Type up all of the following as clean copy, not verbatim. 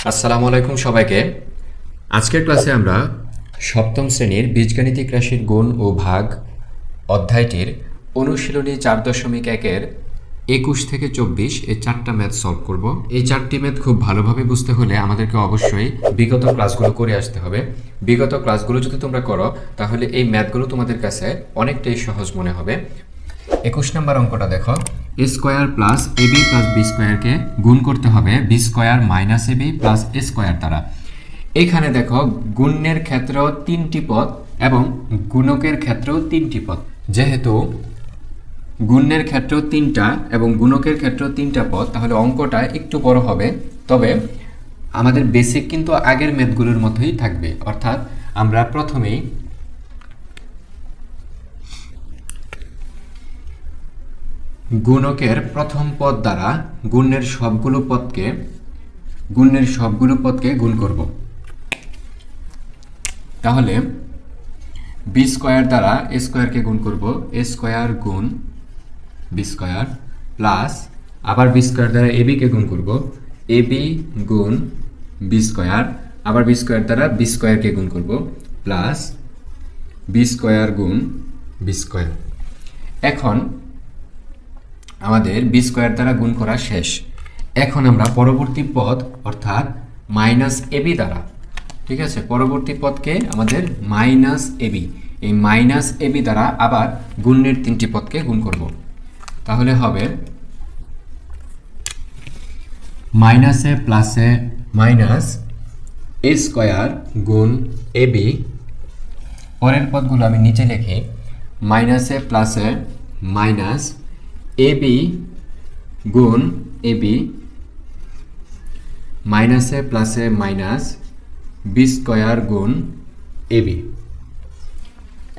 আসসালামু আলাইকুম সবাইকে। আজকের ক্লাসে আমরা সপ্তম শ্রেণীর বীজগাণিতিক রাশির গুণ ও ভাগ অধ্যায়টির অনুশীলনী 4.1-এর 21 থেকে 24 এই চারটা ম্যাথ সলভ করব। এই চারটি ম্যাথ খুব ভালোভাবে বুঝতে হলে আমাদেরকে অবশ্যই বিগত ক্লাসগুলো করে আসতে হবে। বিগত ক্লাসগুলো যদি তোমরা করো তাহলে এই ম্যাথগুলো তোমাদের কাছে অনেকটাই সহজ মনে হবে। 21 নম্বর অঙ্কটা দেখো, A square plus AB plus B স্কোয়ারকে গুণ করতে হবে B square minus AB plus A square দ্বারা। এখানে দেখো গুণের ক্ষেত্রেও তিনটি পদ এবং গুণকের ক্ষেত্রেও তিনটি পদ। যেহেতু গুণের ক্ষেত্রেও তিনটা এবং গুণকের ক্ষেত্রেও তিনটা পদ, তাহলে অঙ্কটা একটু বড় হবে। তবে আমাদের বেসিক কিন্তু আগের ম্যাথগুলোর মধ্যেই থাকবে। অর্থাৎ আমরা প্রথমেই গুণকের প্রথম পদ দ্বারা গুণের সবগুলো পদকে গুণ করব। তাহলে বি স্কোয়ার দ্বারা এ স্কোয়ারকে গুণ করব, এ স্কোয়ার গুণ বি স্কোয়ার প্লাস আবার বি স্কোয়ার দ্বারা এবিকে গুণ করব, এবি গুণ বি স্কোয়ার, আবার বি স্কোয়ার দ্বারা বি স্কোয়ারকে গুণ করব প্লাস বি স্কোয়ার গুণ বি স্কোয়ার। এখন আমাদের বি স্কোয়ার দ্বারা গুণ করা শেষ। এখন আমরা পরবর্তী পদ অর্থাৎ মাইনাস এবি দ্বারা, ঠিক আছে, পরবর্তী পদকে আমাদের মাইনাস এবি, এই মাইনাস এবি দ্বারা আবার গুণের তিনটি পদকে গুণ করব। তাহলে হবে মাইনাসে প্লাসে মাইনাস এ স্কোয়ার গুণ এবি। পরের পদগুলো আমি নিচে লিখি, মাইনাসে প্লাসে মাইনাস এবি গুণ এবি, মাইনাসে প্লাসে মাইনাস বি স্কোয়ার গুণ এবি।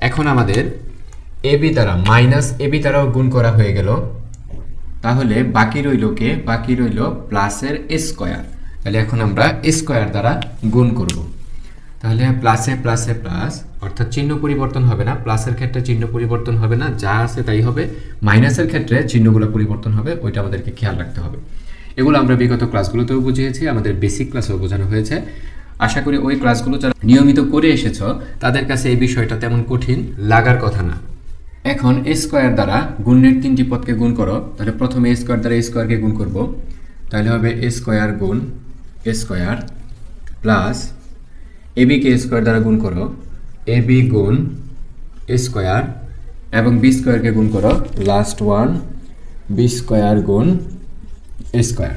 এখন আমাদের এবি দ্বারা মাইনাস এবি দ্বারাও গুণ করা হয়ে গেল। তাহলে বাকি রইল প্লাসের স্কোয়ার। তাহলে এখন আমরা স্কোয়ার দ্বারা গুণ করব। তাহলে প্লাসে প্লাসে প্লাস, অর্থাৎ চিহ্ন পরিবর্তন হবে না। প্লাসের ক্ষেত্রে চিহ্ন পরিবর্তন হবে না, যা আছে তাই হবে। মাইনাসের ক্ষেত্রে চিহ্নগুলো পরিবর্তন হবে, ওইটা আমাদেরকে খেয়াল রাখতে হবে। এগুলো আমরা বিগত ক্লাসগুলোতেও বুঝিয়েছি, আমাদের বেসিক ক্লাসেও বোঝানো হয়েছে। আশা করি ওই ক্লাসগুলো যারা নিয়মিত করে এসেছ তাদের কাছে এই বিষয়টা তেমন কঠিন লাগার কথা না। এখন এ স্কোয়ার দ্বারা গুণের তিনটি পদকে গুণ করো। তাহলে প্রথমে এ স্কোয়ার দ্বারা এ স্কোয়ারকে গুণ করব। তাহলে হবে এ স্কোয়ার গুণ এ স্কোয়ার প্লাস এবিকে এ স্কোয়ার দ্বারা গুণ করো, এবি গুণ এ স্কোয়ার, এবং বি স্কোয়ারকে গুণ করো, লাস্ট ওয়ান বি স্কোয়ার গুণ এ স্কোয়ার।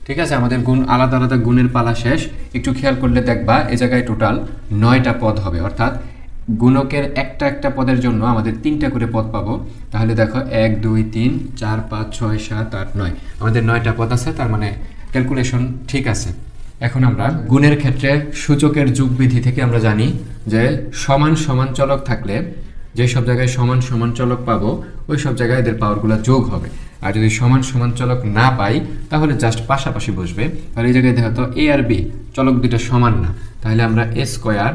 ঠিক আছে, আমাদের গুণ আলাদা আলাদা গুণের পালা শেষ। একটু খেয়াল করলে দেখবা এ জায়গায় টোটাল 9টা পদ হবে। অর্থাৎ গুণকের একটা একটা পদের জন্য আমাদের 3টা করে পদ পাবো। তাহলে দেখো 1 2 3 4 5 6 7 8 9, আমাদের 9টা পদ আছে। তার মানে ক্যালকুলেশন ঠিক আছে। এখন আমরা গুণের ক্ষেত্রে সূচকের যোগবিধি থেকে আমরা জানি যে সমান সমান চলক থাকলে যে সব জায়গায় সমান সমান চলক পাবো ওই সব জায়গায় এদের পাওয়ারগুলো যোগ হবে। আর যদি সমান সমান চলক না পাই তাহলে জাস্ট পাশাপাশি বসবে। আর এই জায়গায় দেখো তো এ আর বি চলক দুটো সমান না, তাহলে আমরা এ স্কোয়ার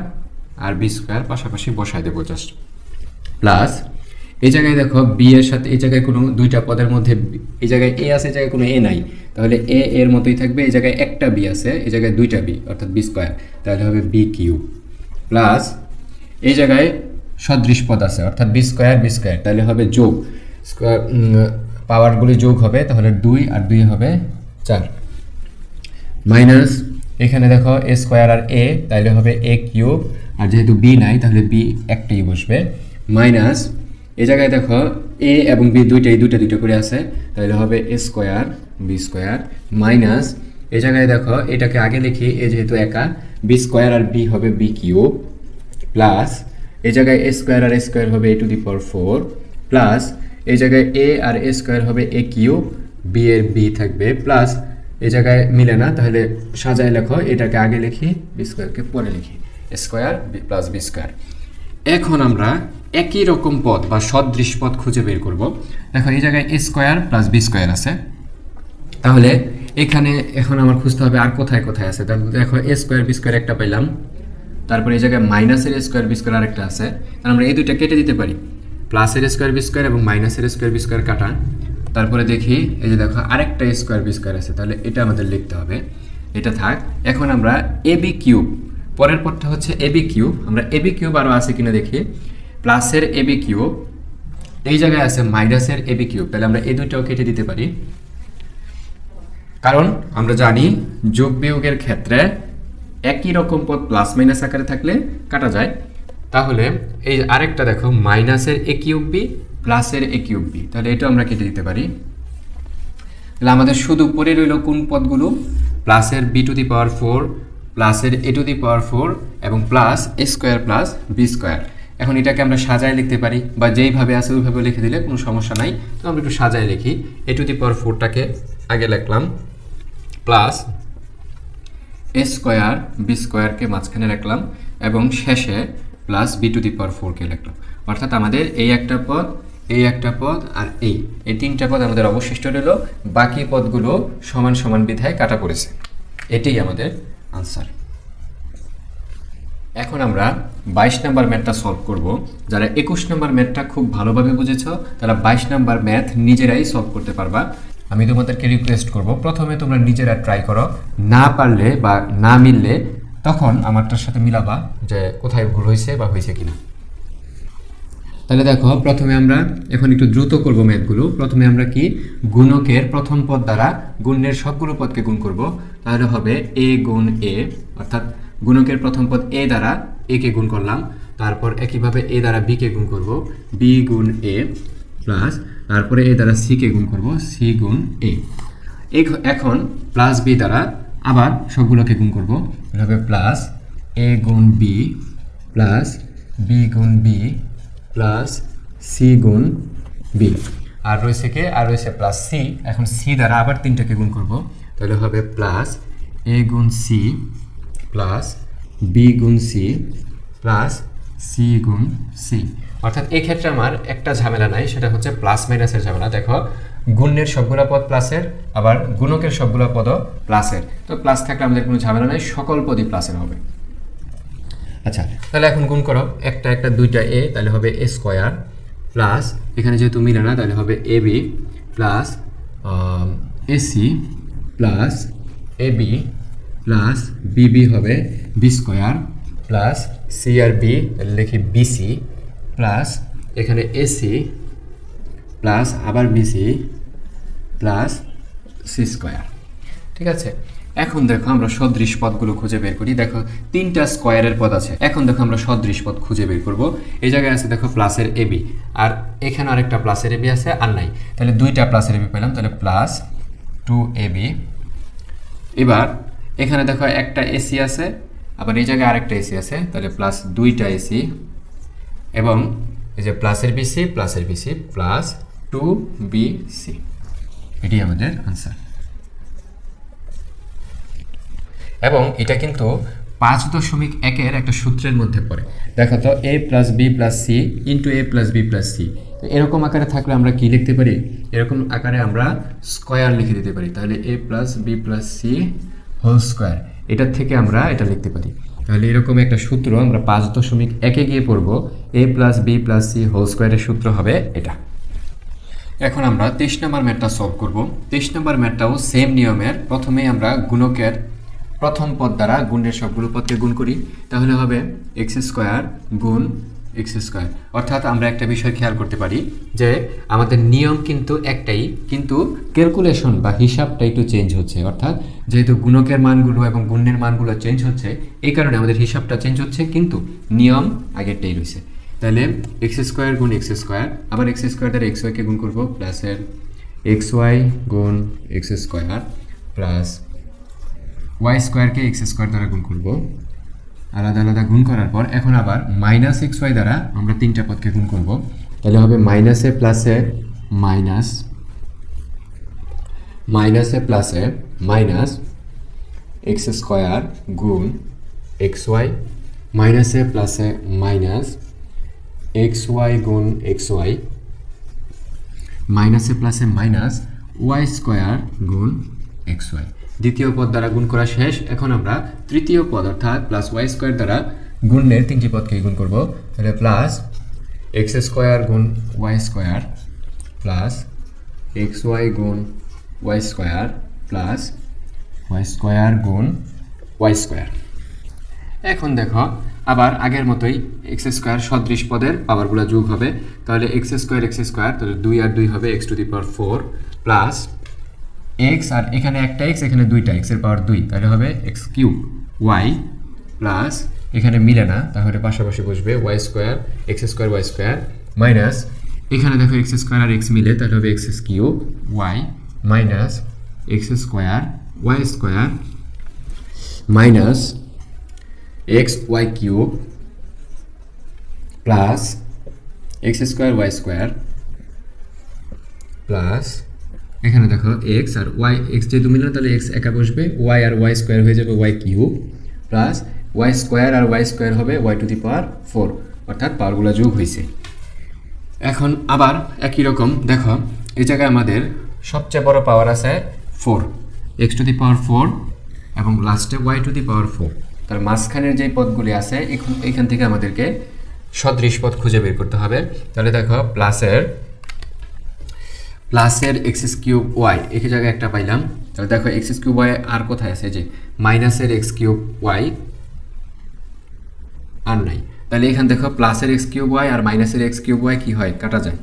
আর বি স্কোয়ার পাশাপাশি বসাই দেবো জাস্ট। প্লাস এই জায়গায় দেখো বি এর সাথে এই জায়গায় কোনো দুইটা পদের মধ্যে এই জায়গায় এ আছে, এই জায়গায় কোনো এ নাই, তাহলে এ এর মতোই থাকবে। এই জায়গায় একটা বি আছে, এই জায়গায় দুইটা বি, অর্থাৎ বি স্কোয়ার, তাহলে হবে বি কিউ। প্লাস এই জায়গায় সদৃশ পদ আছে, অর্থাৎ বি স্কোয়ার, তাহলে হবে যোগ, স্কোয়ার পাওয়ারগুলি যোগ হবে, তাহলে 2 আর 2 হবে 4। মাইনাস এখানে দেখো এ স্কোয়ার আর এ, তাহলে হবে এ কিউব, আর যেহেতু বি নাই তাহলে বি একটাই বসবে। মাইনাস এই জায়গায় দেখো এ এবং বি দুইটা করে আছে, তাহলে হবে এ স্কোয়ার বি স্কোয়ার। মাইনাস এই জায়গায় দেখো এটাকে আগে লিখি, এ যেহেতু একা, বি স্কোয়ার আর বি হবে বি কিউব। প্লাস এই জায়গায় এ স্কোয়ার আর এ স্কোয়ার হবে এ টু দি পাওয়ার 4। প্লাস এই জায়গায় এ আর এ স্কোয়ার হবে এ কিউব, বি এর বি থাকবে। প্লাস এই জায়গায় মিলে না, তাহলে সাজায় লেখো, এটাকে আগে লিখি, বি স্কোয়ারকে পরে লিখি, স্কোয়ার প্লাস বি স্কোয়ার। এখন আমরা একই রকম পদ বা সদৃশ পদ খুঁজে বের করব। দেখো এই জায়গায় এ স্কোয়ার প্লাস বি স্কোয়ার আছে, তাহলে এখানে এখন আমার খুঁজতে হবে আর কোথায় কোথায় আছে। তাহলে দেখো এ স্কোয়ার বি স্কোয়ার একটা পেলাম, তারপরে এই জায়গায় মাইনাসের এ স্কোয়ার বি স্কোয়ার আরেকটা আছে, তাহলে আমরা এই দুইটা কেটে দিতে পারি। প্লাসের স্কোয়ার বি স্কোয়ার এবং মাইনাসের স্কোয়ার বি স্কোয়ার কাটা, তারপরে দেখি এই যে দেখো আরেকটা স্কোয়ার বি স্কোয়ার আছে, তাহলে এটা আমাদের লিখতে হবে। এটা থাক। এখন আমরা এবি কিউব, পরের পদটা হচ্ছে এবি কিউব। আমরা এবি কিউব আরও আছে কিনা দেখি। প্লাসের এবি কিউব, এই জায়গায় আছে মাইনাসের এবি কিউব, তাহলে আমরা এই দুইটাও কেটে দিতে পারি, কারণ আমরা জানি যোগ বিয়োগের ক্ষেত্রে একই রকম পদ প্লাস মাইনাস আকারে থাকলে কাটা যায়। তাহলে এই আরেকটা দেখো, মাইনাসের এ কিউব বি প্লাসের এ কিউব বি, তাহলে এটা আমরা কেটে দিতে পারি। তাহলে আমাদের শুধু পড়ে রইল কোন পদগুলো, প্লাসের বি টু দি পাওয়ার 4, প্লাসের এ টু দি পাওয়ার 4 এবং plus A square plus B square. এখন এটাকে আমরা সাজায় লিখতে পারি, বা যেইভাবে আছে ওইভাবে লিখে দিলে কোনো সমস্যা নাই। তো আমরা একটু সাজায় লিখি। এ টু দি পাওয়ার 4টাকে আগে লিখলাম, প্লাস এ স্কোয়ার বি স্কোয়ারকে মাঝখানে রাখলাম, এবং শেষে প্লাস বি টু দি পাওয়ার 4কে লিখলাম। অর্থাৎ আমাদের এই একটা পদ, এই একটা পদ আর এই তিনটা পদ আমাদের অবশিষ্ট রইল। বাকি পদগুলো সমান সমান বিধায় কাটা পড়েছে। এটাই আমাদের আনসার। এখন আমরা 22 নম্বর ম্যাথটা সলভ করব। যারা 21 নম্বর ম্যাথটা খুব ভালোভাবে বুঝেছ তারা 22 নম্বর ম্যাথ নিজেরাই সলভ করতে পারবা। আমি তোমাদেরকে রিকোয়েস্ট করব, প্রথমে তোমরা নিজেরা ট্রাই করো, না পারলে বা না মিললে তখন আমারটার সাথে মিলাবা যে কোথায় ভুল হয়েছে বা হয়েছে কিনা। তাহলে দেখো, প্রথমে আমরা এখন একটু দ্রুত করব ম্যাথগুলো। প্রথমে আমরা কি গুণকের প্রথম পদ দ্বারা গুণের সবগুলো পদকে গুণ করব। তাহলে হবে এ গুণ এ, অর্থাৎ গুণকের প্রথম পদ এ দ্বারা এ কে গুণ করলাম। তারপর একইভাবে এ দ্বারা বি কে গুণ করব, বি গুণ এ প্লাস, তারপরে এ দ্বারা সি কে গুণ করব, সি গুণ এ। এখন প্লাস বি দ্বারা আবার সবগুলোকে গুণ করব। হবে প্লাস এ গুণ বি প্লাস বি গুণ বি প্লাস সি গুণ বি। আর রয়েছে কে, আর রয়েছে প্লাস সি। এখন সি দ্বারা আবার তিনটাকে গুণ করব, তাহলে হবে প্লাস এ গুণ সি প্লাস বি গুণ সি প্লাস সি গুণ সি। অর্থাৎ এক্ষেত্রে আমার একটা ঝামেলা নাই, সেটা হচ্ছে প্লাস মাইনাসের ঝামেলা। দেখো, গুণের সবগুলো পদ প্লাসের, আবার গুণকের সবগুলো পদও প্লাসের। তো প্লাস থাকলে আমাদের কোনো ঝামেলা নাই, সকল পদই প্লাসের হবে। আচ্ছা, তাহলে এখন গুণ করো, একটা একটা দুইটা এ, তাহলে হবে এ স্কোয়ার প্লাস, এখানে যেহেতু মিলে না তাহলে হবে A B plus AC plus A B plus বিবি হবে বি স্কোয়ার প্লাস সি আর বি লিখি বিসি প্লাস এখানে এসি প্লাস আবার বিসি প্লাস সি স্কোয়ার। ঠিক আছে, এখন দেখো আমরা সদৃশ পদগুলো খুঁজে বের করি। দেখো, তিনটা স্কোয়ারের পদ আছে। এখন দেখো আমরা সদৃশ পদ খুঁজে বের করব। এই জায়গায় আছে দেখো প্লাসের এবি, আর এখানে আরেকটা প্লাসের এবি আছে আর নাই, তাহলে দুইটা প্লাসের এবি পেলাম, তাহলে প্লাস 2ab। এবার এখানে দেখো একটা এসি আছে, আবার এই জায়গায় আরেকটা এসি আছে, তাহলে প্লাস দুইটা এসি, এবং এই যে প্লাসের বিসি প্লাস 2bc। এটি আমাদের আনসার। এবং এটা কিন্তু 5.1-এর একটা সূত্রের মধ্যে পড়ে। দেখো তো, a plus B plus C into A plus B plus C. এরকম আকারে থাকলে আমরা কি লিখতে পারি? এরকম আকারে আমরা স্কোয়ার লিখে দিতে পারি। তাহলে A plus B plus C whole square, এটার থেকে আমরা এটা লিখতে পারি। তাহলে এরকম একটা সূত্র আমরা 5.1-এ গিয়ে পড়বো, A plus B plus C whole স্কোয়ারের সূত্র হবে এটা। এখন আমরা 23 নম্বর ম্যাথটা সলভ করব। 23 নম্বর ম্যাথটাও সেম নিয়মের। প্রথমে আমরা গুণকের প্রথম পদ দ্বারা গুণের সবগুলো পদকে গুণ করি, তাহলে হবে এক্স স্কোয়ার গুণ এক্স স্কোয়ার। অর্থাৎ আমরা একটা বিষয় খেয়াল করতে পারি যে আমাদের নিয়ম কিন্তু একটাই, কিন্তু ক্যালকুলেশন বা হিসাবটা একটু চেঞ্জ হচ্ছে। অর্থাৎ যেহেতু গুণকের মানগুলো এবং গুণের মানগুলো চেঞ্জ হচ্ছে, এই কারণে আমাদের হিসাবটা চেঞ্জ হচ্ছে, কিন্তু নিয়ম আগেরটাই রয়েছে। তাহলে এক্স স্কোয়ার গুণ এক্স স্কোয়ার, আবার এক্স স্কোয়ার দ্বারা এক্স ওয়াইকে গুণ করবো, প্লাসের এক্স ওয়াই গুণ এক্স স্কোয়ার প্লাস ওয়াই স্কোয়ারকে এক্স স্কোয়ার দ্বারা গুণ করব। আলাদা আলাদা গুণ করার পর এখন আবার মাইনাস এক্স ওয়াই দ্বারা আমরা তিনটা পদকে গুণ করব। তাহলে হবে মাইনাসে প্লাসে মাইনাস, মাইনাসে প্লাসে মাইনাস এক্স স্কোয়ার গুণ এক্স ওয়াই, মাইনাসে প্লাসে মাইনাস এক্স ওয়াই গুণ এক্স ওয়াই, মাইনাসে প্লাসে মাইনাস ওয়াই স্কোয়ার গুণ এক্স ওয়াই। দ্বিতীয় পদ দ্বারা গুণ করা শেষ। এখন আমরা তৃতীয় পদ অর্থাৎ প্লাস ওয়াই স্কোয়ার দ্বারা গুণের তিনটি পদকে গুণ করব। তাহলে প্লাস এক্স স্কোয়ার গুণ Y square plus X Y গুণ Y square plus Y square গুণ ওয়াই স্কোয়ার। এখন দেখো আবার আগের মতোই এক্স স্কোয়ার সদৃশ পদের পাওয়ারগুলো যোগ হবে, তাহলে এক্স স্কোয়ার তাহলে 2 আর 2 হবে X to the power 4 plus X, আর এখানে একটা এক্স এখানে দুইটা এক্সের পাওয়ার 2 তাহলে হবে এক্স কিউব ওয়াই প্লাস এখানে মিলে না তাহলে পাশাপাশি বসবে Y square Y square minus এখানে দেখো এক্স স্কোয়ার আর এক্স মিলে তাহলে হবে X cube Y minus X square Y square minus X Y cube plus X square Y square plus এখানে দেখো এক্স আর ওয়াই এক্স যেহেতু মিলে তাহলে এক্স একা বসবে, ওয়াই আর ওয়াই স্কোয়ার হয়ে যাবে Y cube plus Y square আর ওয়াই স্কোয়ার হবে ওয়াই টু দি পাওয়ার 4, অর্থাৎ পাওয়ারগুলো যোগ হয়েছে। এখন আবার একই রকম দেখো এই জায়গায় আমাদের সবচেয়ে বড় পাওয়ার আছে 4 এক্স টু দি পাওয়ার 4 এবং লাস্টে ওয়াই টু দি পাওয়ার 4, তার মাঝখানের যে পদগুলি আছে এখান থেকে আমাদেরকে সদৃশ পদ খুঁজে বের করতে হবে। তাহলে দেখো প্লাসের এক্স কিউব ওয়াই একই জায়গায় একটা পাইলাম, তাহলে দেখো এক্স কিউব ওয়াই আর কোথায় আছে যে মাইনাসের এক্স কিউব ওয়াই আর নাই, তাহলে এখানে দেখো প্লাসের এক্স কিউব ওয়াই আর মাইনাসের এক্স কিউব ওয়াই কী হয় কাটা যায়।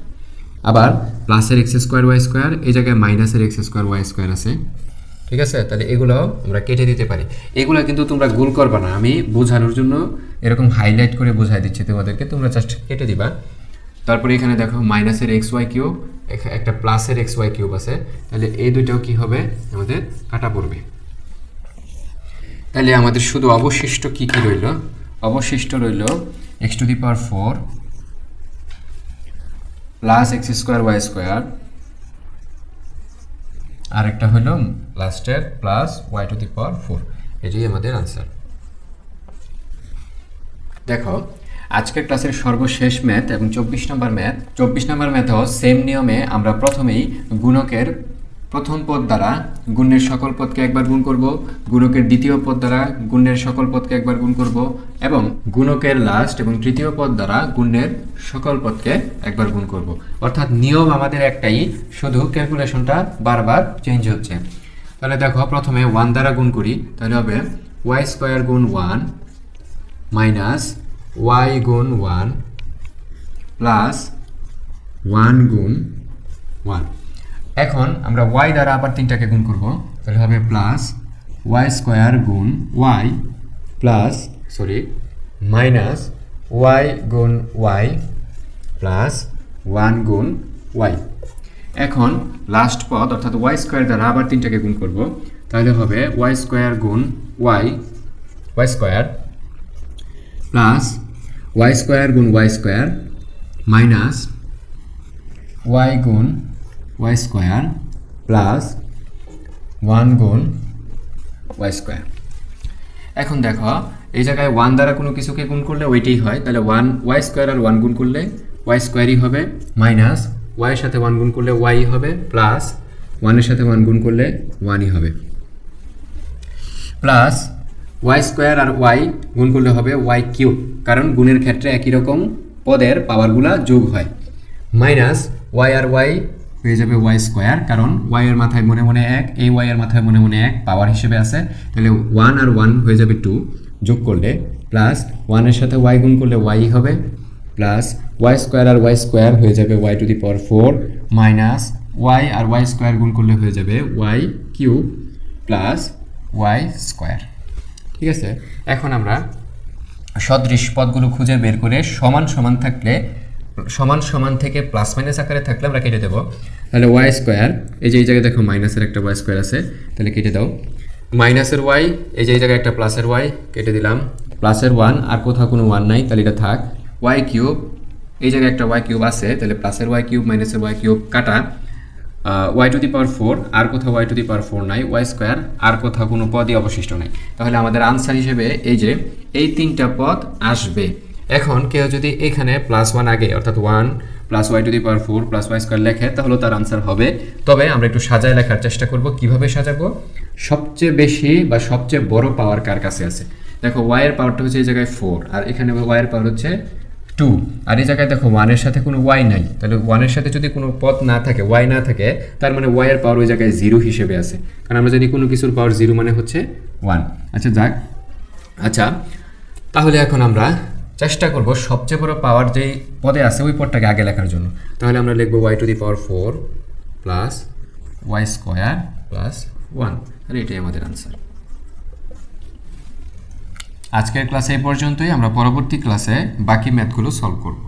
আবার প্লাসের এক্স স্কোয়ার ওয়াই স্কোয়ার এই জায়গায় মাইনাসের এক্স স্কোয়ার ওয়াই স্কোয়ার আছে, ঠিক আছে, তাহলে এগুলো আমরা কেটে দিতে পারি। এগুলো কিন্তু তোমরা গোল করবা না, আমি বোঝানোর জন্য এরকম হাইলাইট করে বোঝাই দিচ্ছি তোমাদেরকে, তোমরা জাস্ট কেটে দিবা। তারপরে এখানে দেখো মাইনাসের এক্স ওয়াই কিউব একটা প্লাসের এক্স ওয়াই কিউব আছে, তাহলে এই দুইটাও কি হবে আমাদের কাটা পড়বে। তাহলে আমাদের শুধু অবশিষ্ট কি কি রইল, অবশিষ্ট রইল X to the power 4 plus X square Y square আর একটা হলো লাস্টের plus Y to the power 4, এটাই আমাদের আনসার। দেখো আজকের ক্লাসের সর্বশেষ ম্যাথ এবং 24 নম্বর ম্যাথও সেম নিয়মে আমরা প্রথমেই গুণকের প্রথম পদ দ্বারা গুণের সকল পদকে একবার গুণ করব, গুণকের দ্বিতীয় পদ দ্বারা গুণের সকল পদকে একবার গুণ করব এবং গুণকের লাস্ট এবং তৃতীয় পদ দ্বারা গুণের সকল পদকে একবার গুণ করব। অর্থাৎ নিয়ম আমাদের একটাই, শুধু ক্যালকুলেশনটা বারবার চেঞ্জ হচ্ছে। তাহলে দেখো প্রথমে 1 দ্বারা গুণ করি, তাহলে হবে ওয়াই স্কোয়ার গুণ 1 মাইনাস ওয়াই গুণ 1 প্লাস 1 গুণ 1। এখন আমরা ওয়াই দ্বারা আবার 3টাকে গুণ করব, তাহলে হবে প্লাস ওয়াই স্কোয়ার গুণ ওয়াই প্লাস মাইনাস ওয়াই গুণ ওয়াই প্লাস 1 গুণ ওয়াই। এখন লাস্ট পদ অর্থাৎ ওয়াই স্কোয়ার দ্বারা আবার 3টাকে গুণ করব, তাহলে হবে ওয়াই স্কোয়ার গুণ Y square plus Y square গুণ ওয়াই স্কোয়ার মাইনাস ওয়াই গুণ ওয়াই স্কোয়ার প্লাস 1 গুণ ওয়াই স্কোয়ার। এখন দেখো এই জায়গায় 1 দ্বারা কোনো কিছুকে গুণ করলে ওইটাই হয়, তাহলে 1 ওয়াই স্কোয়ার আর 1 গুণ করলে ওয়াই স্কোয়ারই হবে মাইনাস ওয়াইয়ের সাথে 1 গুণ করলে ওয়াই হবে প্লাস 1-এর সাথে 1 গুণ করলে 1ই হবে প্লাস ওয়াই স্কোয়ার আর ওয়াই গুণ করলে হবে ওয়াই কিউব, কারণ গুণের ক্ষেত্রে একই রকম পদের পাওয়ারগুলা যোগ হয়, মাইনাস ওয়াই আর ওয়াই হয়ে যাবে ওয়াই স্কোয়ার, কারণ ওয়াই এর মাথায় মনে মনে 1, এই ওয়াই এর মাথায় মনে মনে 1 পাওয়ার হিসেবে আছে, তাহলে 1 আর 1 হয়ে যাবে 2 যোগ করলে প্লাস 1-এর সাথে ওয়াই গুণ করলে ওয়াই হবে প্লাস ওয়াই স্কোয়ার আর ওয়াই স্কোয়ার হয়ে যাবে Y to the power 4 minus Y আর ওয়াই স্কোয়ার গুণ করলে হয়ে যাবে Y cube plus Y square. ঠিক আছে, এখন আমরা সদৃশ পদগুলো খুঁজে বের করে সমান সমান থাকলে সমান সমান থেকে প্লাস মাইনাস আকারে থাকলে আমরা কেটে দেবো। তাহলে ওয়াই স্কোয়ার এই যে এই জায়গায় দেখো মাইনাসের একটা ওয়াই স্কোয়ার আছে, তাহলে কেটে দাও। মাইনাসের ওয়াই এই যে এই জায়গায় একটা প্লাসের ওয়াই কেটে দিলাম, প্লাসের 1 আর কোথাও কোনো 1 নাই তাহলে এটা থাক। ওয়াই কিউব এই জায়গায় একটা ওয়াই কিউব আছে, তাহলে প্লাসের ওয়াই কিউব মাইনাসের ওয়াই কিউব কাটা, ওয়াই টু দি পাওয়ার 4 আর কোথাও ওয়াই টু দি পাওয়ার 4 নাই, ওয়াই স্কোয়ার আর কোথাও কোনো পদই অবশিষ্ট নাই, তাহলে আমাদের আনসার হিসেবে এই যে এই 3টা পদ আসবে। এখন কেউ যদি এখানে +1 আগে অর্থাৎ 1 plus Y to the power 4 plus Y square লেখে তাহলে তার আনসার হবে। তবে আমরা একটু সাজায় লেখার চেষ্টা করব। কিভাবে সাজাবো? সবচেয়ে বেশি বা সবচেয়ে বড় পাওয়ার কার কাছে আছে? দেখো ওয়াই এর পাওয়ারটা হচ্ছে এই জায়গায় 4 আর এখানে ওয়াই এর পাওয়ার হচ্ছে 2, আর এই জায়গায় দেখো 1 এর সাথে কোনো y নাই, তাহলে 1 এর সাথে যদি কোনো পদ না থাকে, y না থাকে, তার মানে y এর পাওয়ার ওই জায়গায় 0 হিসেবে আছে, কারণ আমরা জানি কোনো কিছুর পাওয়ার 0 মানে হচ্ছে 1। আচ্ছা যাক, আচ্ছা তাহলে এখন আমরা চেষ্টা করব সবচেয়ে বড় পাওয়ার যেই পদে আছে ওই পদটাকে আগে লেখার জন্য। তাহলে আমরা লিখব y⁴ প্লাস y² প্লাস 1, আর এটাই আমাদের আনসার। আজকের ক্লাসে এই পর্যন্তই। আমরা পরবর্তী ক্লাসে বাকি ম্যাথগুলো সলভ করব।